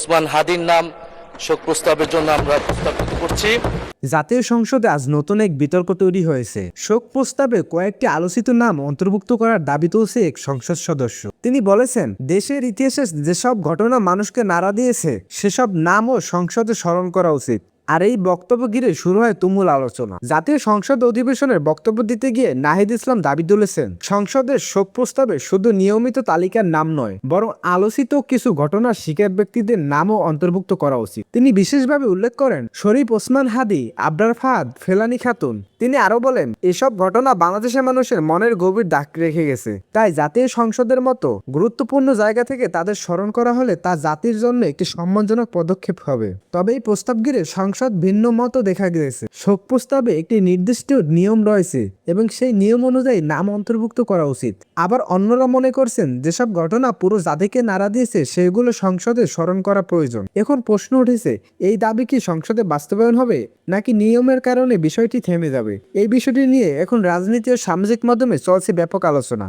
ওসমান হাদির নাম শোক প্রস্তাবের জন্য আমরা প্রস্তাবিত করছি। জাতীয় সংসদে আজ নতুন এক বিতর্ক তৈরি হয়েছে। শোক প্রস্তাবে কয়েকটি আলোচিত নাম অন্তর্ভুক্ত করার দাবি তুলছে এক সংসদ সদস্য। তিনি বলেছেন, দেশের ইতিহাসে যেসব ঘটনা মানুষকে নাড়া দিয়েছে সেসব নামও সংসদে স্মরণ করা উচিত। আর এই বক্তব্য ঘিরে শুরু হয় তুমুল আলোচনা। জাতীয় সংসদ অধিবেশনের বক্তব্য দিতে গিয়ে নাহিদ ইসলাম দাবি তুলেছেন, সংসদের শোক প্রস্তাবে শুধু নিয়মিত তালিকার নাম নয়, বরং আলোচিত কিছু ঘটনার শিকার ব্যক্তিদের নামও অন্তর্ভুক্ত করা উচিত। তিনি বিশেষভাবে উল্লেখ করেন শরীফ ওসমান হাদি, আবরার ফাহাদ, ফেলানী খাতুন। তিনি আরো বলেন, এসব ঘটনা বাংলাদেশের মানুষের মনের গভীর দাগ রেখে গেছে। তাই জাতীয় সংসদের মতো গুরুত্বপূর্ণ জায়গা থেকে তাদের স্মরণ করা হলে তা জাতির জন্য একটি সম্মানজনক পদক্ষেপ হবে। তবে এই প্রস্তাব ঘিরে সংসদ ভিন্ন মতও দেখা গেছে। শোক প্রস্তাবে একটি নির্দিষ্ট নিয়ম রয়েছে এবং সেই নিয়ম অনুযায়ী নাম অন্তর্ভুক্ত করা উচিত। আবার অন্যরা মনে করছেন, যেসব ঘটনা পুরো জাতিকে নাড়া দিয়েছে সেগুলো সংসদে স্মরণ করা প্রয়োজন। এখন প্রশ্ন উঠেছে, এই দাবি কি সংসদে বাস্তবায়ন হবে নাকি নিয়মের কারণে বিষয়টি থেমে যাবে? এই বিষয়টি নিয়ে এখন রাজনীতি ও সামাজিক মাধ্যমে চলছে ব্যাপক আলোচনা।